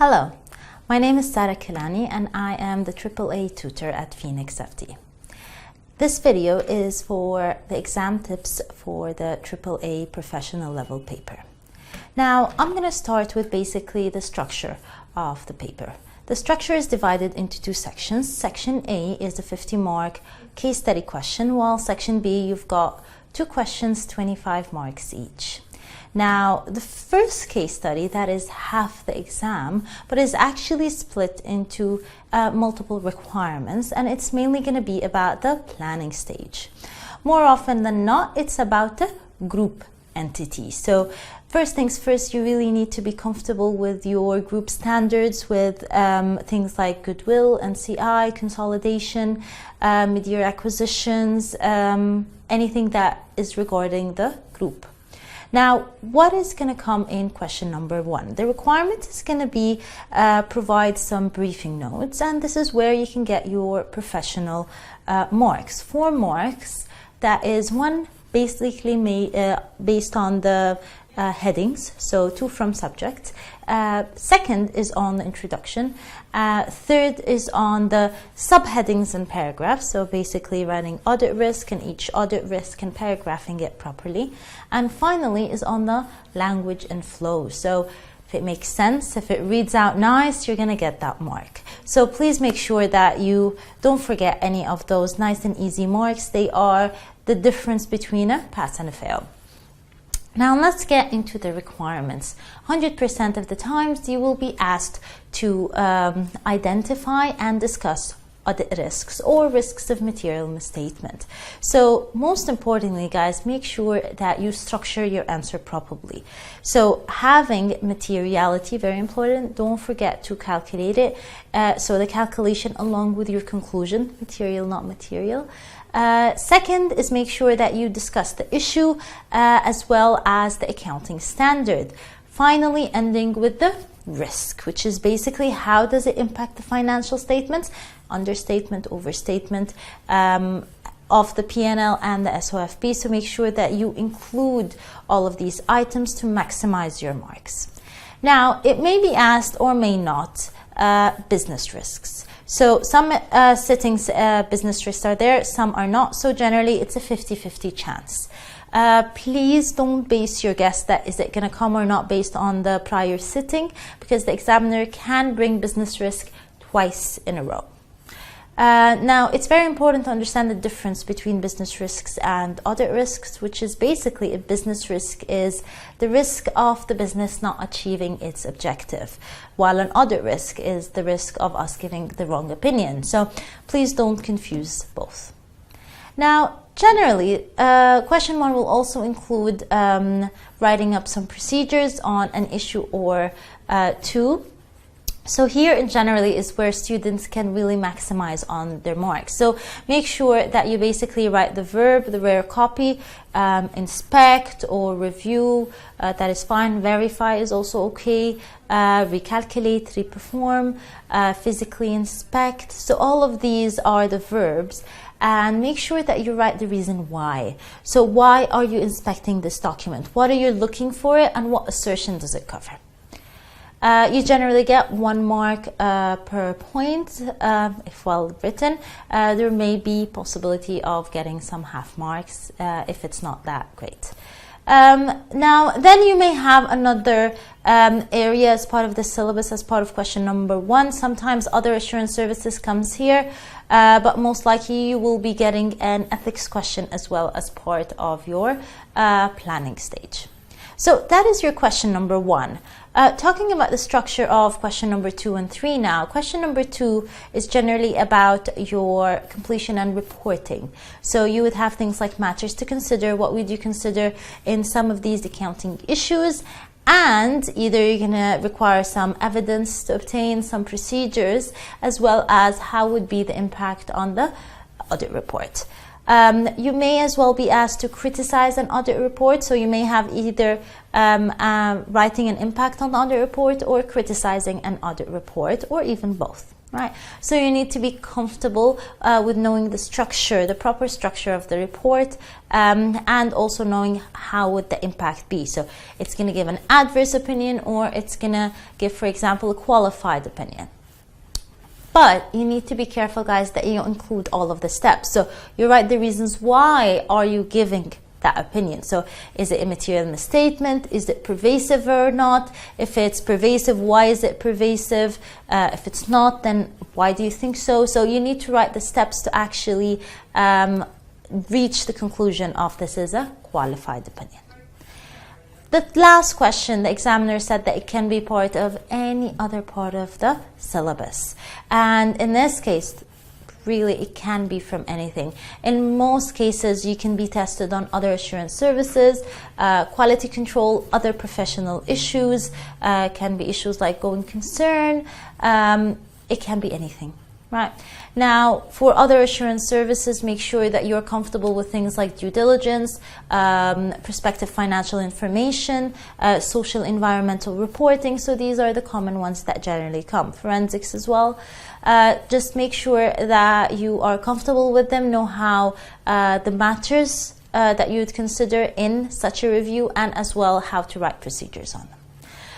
Hello, my name is Sarah Kelani and I am the AAA tutor at PhoenixFT. This video is for the exam tips for the AAA professional level paper. Now, I'm going to start with basically the structure of the paper. The structure is divided into two sections. Section A is the 50-mark case study question, while Section B, you've got two questions, 25 marks each. Now, the first case study, that is half the exam, but is actually split into multiple requirements, and it's mainly going to be about the planning stage. More often than not, it's about the group entity. So first things first, you really need to be comfortable with your group standards, with things like goodwill, NCI, consolidation, mid-year acquisitions, anything that is regarding the group. Now, what is going to come in question number one? The requirement is going to be provide some briefing notes, and this is where you can get your professional marks. 4 marks, that is one basically based on the headings, so 2 from subject. Second is on the introduction. Third is on the subheadings and paragraphs, so basically writing audit risk and each audit risk and paragraphing it properly. And finally is on the language and flow. So if it makes sense, if it reads out nice, you're going to get that mark. So please make sure that you don't forget any of those nice and easy marks. They are the difference between a pass and a fail. Now let's get into the requirements. 100% of the times you will be asked to identify and discuss audit risks or risks of material misstatement. So most importantly, guys, make sure that you structure your answer properly. So having materiality, very important, don't forget to calculate it. So the calculation along with your conclusion, material, not material. Second is make sure that you discuss the issue as well as the accounting standard. Finally, ending with the risk, which is basically how does it impact the financial statements, understatement, overstatement of the P&L and the SOFP. So make sure that you include all of these items to maximize your marks. Now, it may be asked or may not, business risks. So some sittings business risks are there, some are not. So generally it's a 50-50 chance. Please don't base your guess that is it going to come or not based on the prior sitting, because the examiner can bring business risk twice in a row. Now, it's very important to understand the difference between business risks and audit risks, which is basically a business risk is the risk of the business not achieving its objective, while an audit risk is the risk of us giving the wrong opinion. So please don't confuse both. Now, generally, question 1 will also include writing up some procedures on an issue or 2. So here generally is where students can really maximize on their marks. So make sure that you basically write the verb, the rare copy, inspect or review, that is fine. Verify is also okay. Recalculate, reperform, physically inspect. So all of these are the verbs. And make sure that you write the reason why. So why are you inspecting this document? What are you looking for it, and what assertion does it cover? You generally get 1 mark per point if well written. There may be possibility of getting some half marks if it's not that great. Now, then you may have another area as part of the syllabus, as part of question number 1. Sometimes other assurance services comes here, but most likely you will be getting an ethics question as well as part of your planning stage. So that is your question number 1. Talking about the structure of question number 2 and 3 now. Question number 2 is generally about your completion and reporting. So you would have things like matters to consider. What would you consider in some of these accounting issues? And either you're going to require some evidence to obtain, some procedures, as well as how would be the impact on the audit report. You may as well be asked to criticize an audit report, so you may have either writing an impact on the audit report or criticizing an audit report, or even both. right? So you need to be comfortable with knowing the structure, the proper structure of the report, and also knowing how would the impact be. So it's going to give an adverse opinion, or it's going to give, for example, a qualified opinion. But you need to be careful, guys, that you include all of the steps. So you write the reasons why are you giving that opinion. So is it immaterial misstatement? Is it pervasive or not? If it's pervasive, why is it pervasive? If it's not, then why do you think so? So you need to write the steps to actually reach the conclusion of this is a qualified opinion. The last question, the examiner said that it can be part of any other part of the syllabus. And in this case, really, it can be from anything. In most cases, you can be tested on other assurance services, quality control, other professional issues, can be issues like going concern. It can be anything, right? Now, for other assurance services, make sure that you're comfortable with things like due diligence, prospective financial information, social environmental reporting. So these are the common ones that generally come. Forensics as well. Just make sure that you are comfortable with them, know how the matters that you would consider in such a review, and as well how to write procedures on them.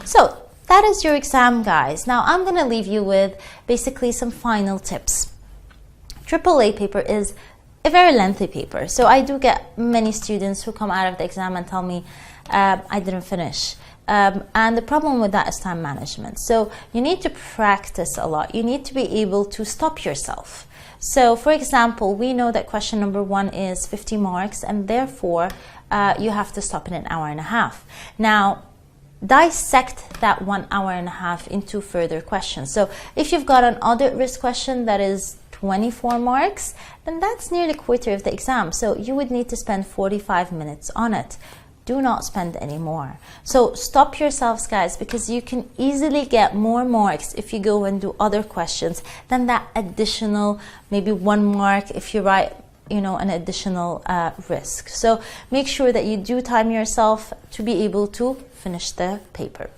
So that is your exam, guys. Now I'm going to leave you with basically some final tips. AAA paper is a very lengthy paper, so I do get many students who come out of the exam and tell me I didn't finish. And the problem with that is time management. So you need to practice a lot. You need to be able to stop yourself. So for example, we know that question number 1 is 50 marks, and therefore you have to stop in an hour and a half. Now, dissect that 1 hour and a half into further questions. So if you've got an audit risk question that is 24 marks, then that's nearly a quarter of the exam. So you would need to spend 45 minutes on it. Do not spend any more. So stop yourselves, guys, because you can easily get more marks if you go and do other questions than that additional maybe 1 mark if you write, you know, an additional risk. So make sure that you do time yourself to be able to finish the paper.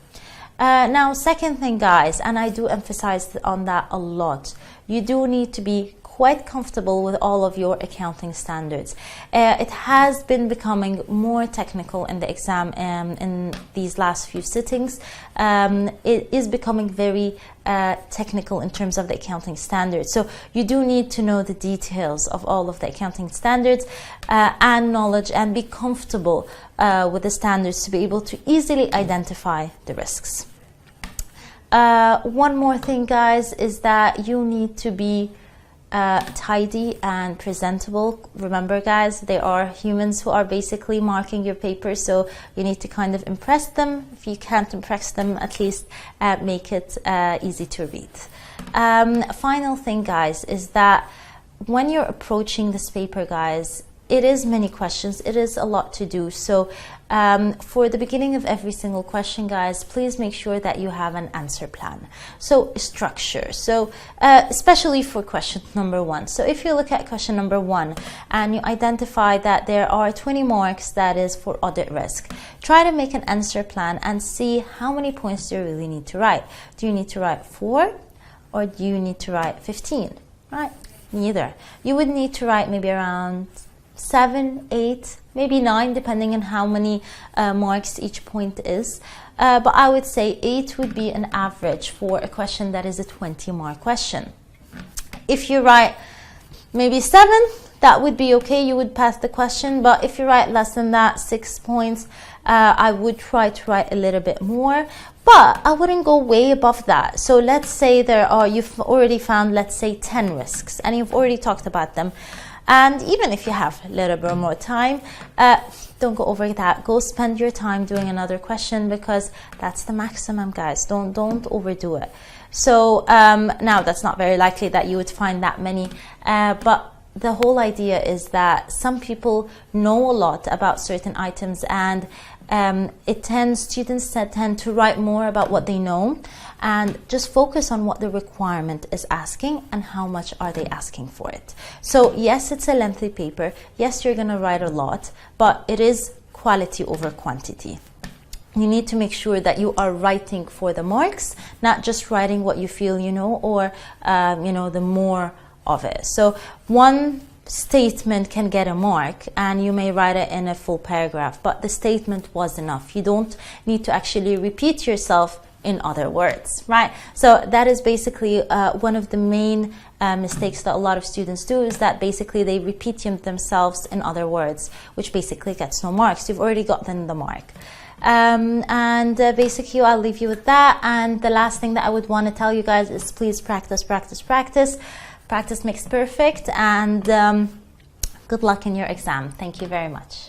Now, second thing, guys, and I do emphasize on that a lot, you do need to be quite comfortable with all of your accounting standards. It has been becoming more technical in the exam in these last few sittings. It is becoming very technical in terms of the accounting standards. So you do need to know the details of all of the accounting standards and knowledge, and be comfortable with the standards to be able to easily identify the risks. One more thing, guys, is that you need to be tidy and presentable. Remember, guys, they are humans who are basically marking your paper, so you need to kind of impress them. If you can't impress them, at least make it easy to read. Final thing, guys, is that when you're approaching this paper, guys, it is many questions, it is a lot to do. So for the beginning of every single question, guys, please make sure that you have an answer plan. So structure, so especially for question number 1. So if you look at question number 1 and you identify that there are 20 marks that is for audit risk, try to make an answer plan and see how many points do you really need to write. Do you need to write 4 or do you need to write 15? Right? Neither. You would need to write maybe around 7, 8, maybe 9, depending on how many marks each point is. But I would say 8 would be an average for a question that is a 20-mark question. If you write maybe 7, that would be okay, you would pass the question. But if you write less than that, 6 points, I would try to write a little bit more, but I wouldn't go way above that. So let's say you've already found, let's say, 10 risks, and you've already talked about them. And even if you have a little bit more time, don't go over that. Go spend your time doing another question, because that's the maximum, guys. Don't overdo it. So now that's not very likely that you would find that many, but the whole idea is that some people know a lot about certain items, and students tend to write more about what they know, and just focus on what the requirement is asking and how much are they asking for it. So yes, it's a lengthy paper. Yes, you're going to write a lot, but it is quality over quantity. you need to make sure that you are writing for the marks, not just writing what you feel you know, or the more of it. So one statement can get a mark and you may write it in a full paragraph, but the statement was enough. You don't need to actually repeat yourself in other words, right? So that is basically one of the main mistakes that a lot of students do, is that basically they repeat themselves in other words, which basically gets no marks. You've already gotten the mark. Basically I'll leave you with that. And the last thing that I would want to tell you guys is please practice, practice, practice. Practice makes perfect, and good luck in your exam. Thank you very much.